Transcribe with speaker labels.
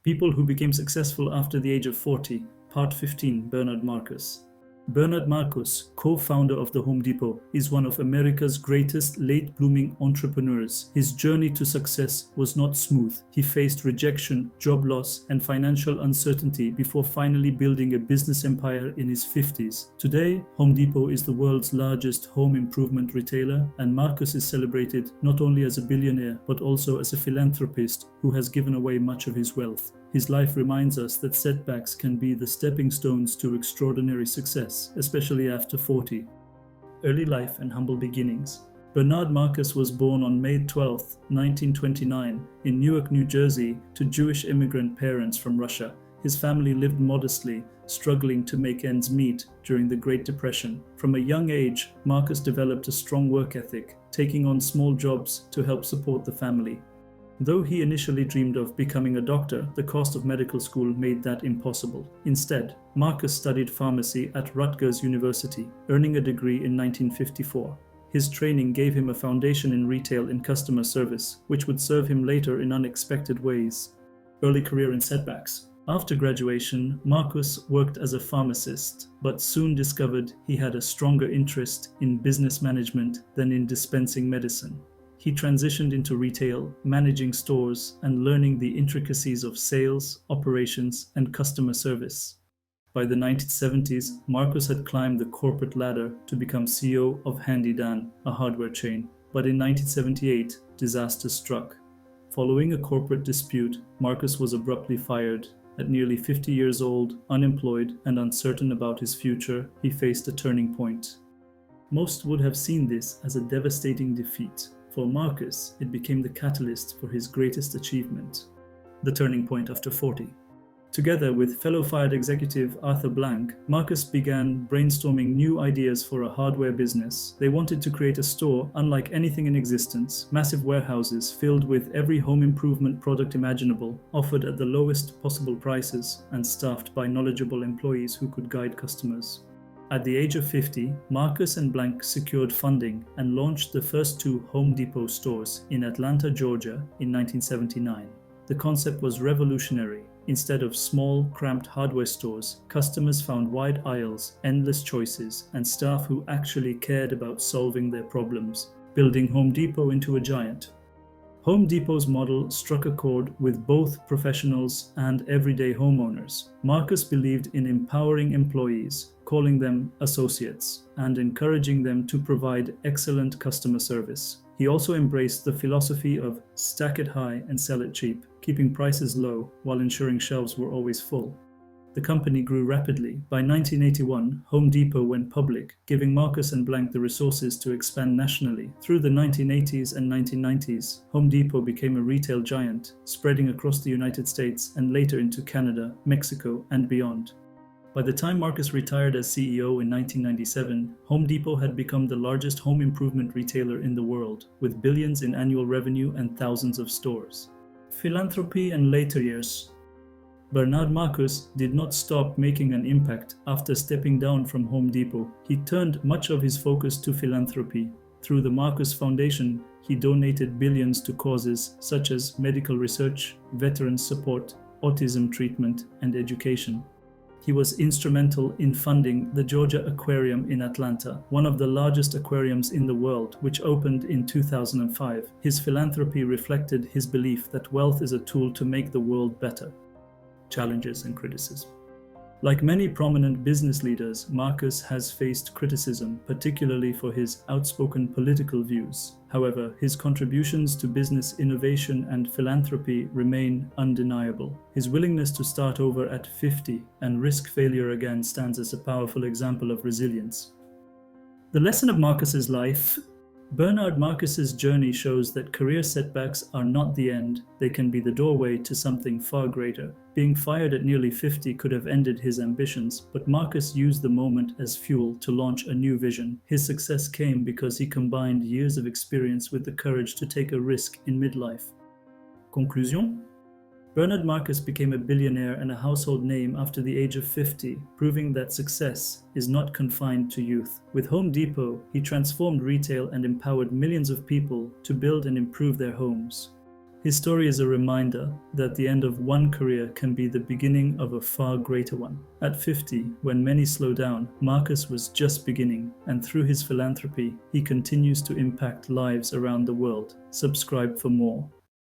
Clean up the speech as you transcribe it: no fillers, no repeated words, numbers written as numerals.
Speaker 1: People who became successful after the age of 40. Part 15. Bernard Marcus. Bernard Marcus, co-founder of the Home Depot, is one of America's greatest late-blooming entrepreneurs. His journey to success was not smooth. He faced rejection, job loss, and financial uncertainty before finally building a business empire in his 50s. Today, Home Depot is the world's largest home improvement retailer, and Marcus is celebrated not only as a billionaire but also as a philanthropist who has given away much of his wealth. His life reminds us that setbacks can be the stepping stones to extraordinary success, especially after 40. Early life and humble beginnings. Bernard Marcus was born on May 12, 1929, in Newark, New Jersey, to Jewish immigrant parents from Russia. His family lived modestly, struggling to make ends meet during the Great Depression. From a young age, Marcus developed a strong work ethic, taking on small jobs to help support the family. Though he initially dreamed of becoming a doctor, the cost of medical school made that impossible. Instead, Marcus studied pharmacy at Rutgers University, earning a degree in 1954. His training gave him a foundation in retail and customer service, which would serve him later in unexpected ways. Early career and setbacks. After graduation, Marcus worked as a pharmacist, but soon discovered he had a stronger interest in business management than in dispensing medicine. He transitioned into retail, managing stores, and learning the intricacies of sales, operations, and customer service. By the 1970s, Marcus had climbed the corporate ladder to become CEO of Handy Dan, a hardware chain. But in 1978, disaster struck. Following a corporate dispute, Marcus was abruptly fired. At nearly 50 years old, unemployed, and uncertain about his future, he faced a turning point. Most would have seen this as a devastating defeat. For Marcus, it became the catalyst for his greatest achievement, the turning point after 40. Together with fellow fired executive Arthur Blank, Marcus began brainstorming new ideas for a hardware business. They wanted to create a store unlike anything in existence, massive warehouses filled with every home improvement product imaginable, offered at the lowest possible prices, and staffed by knowledgeable employees who could guide customers. At the age of 50, Marcus and Blank secured funding and launched the first two Home Depot stores in Atlanta, Georgia in 1979. The concept was revolutionary. Instead of small, cramped hardware stores, customers found wide aisles, endless choices, and staff who actually cared about solving their problems, building Home Depot into a giant. Home Depot's model struck a chord with both professionals and everyday homeowners. Marcus believed in empowering employees, calling them associates, and encouraging them to provide excellent customer service. He also embraced the philosophy of stack it high and sell it cheap, keeping prices low while ensuring shelves were always full. The company grew rapidly. By 1981, Home Depot went public, giving Marcus and Blank the resources to expand nationally. Through the 1980s and 1990s, Home Depot became a retail giant, spreading across the United States and later into Canada, Mexico, and beyond. By the time Marcus retired as CEO in 1997, Home Depot had become the largest home improvement retailer in the world, with billions in annual revenue and thousands of stores. Philanthropy and later years. Bernard Marcus did not stop making an impact after stepping down from Home Depot. He turned much of his focus to philanthropy. Through the Marcus Foundation, he donated billions to causes such as medical research, veterans support, autism treatment, and education. He was instrumental in funding the Georgia Aquarium in Atlanta, one of the largest aquariums in the world, which opened in 2005. His philanthropy reflected his belief that wealth is a tool to make the world better. Challenges and criticism. Like many prominent business leaders, Marcus has faced criticism, particularly for his outspoken political views. However, his contributions to business innovation and philanthropy remain undeniable. His willingness to start over at 50 and risk failure again stands as a powerful example of resilience. The lesson of Marcus's life. Bernard Marcus's journey shows that career setbacks are not the end. They can be the doorway to something far greater. Being fired at nearly 50 could have ended his ambitions, but Marcus used the moment as fuel to launch a new vision. His success came because he combined years of experience with the courage to take a risk in midlife. Conclusion? Bernard Marcus became a billionaire and a household name after the age of 50, proving that success is not confined to youth. With Home Depot, he transformed retail and empowered millions of people to build and improve their homes. His story is a reminder that the end of one career can be the beginning of a far greater one. At 50, when many slow down, Marcus was just beginning, and through his philanthropy, he continues to impact lives around the world. Subscribe for more.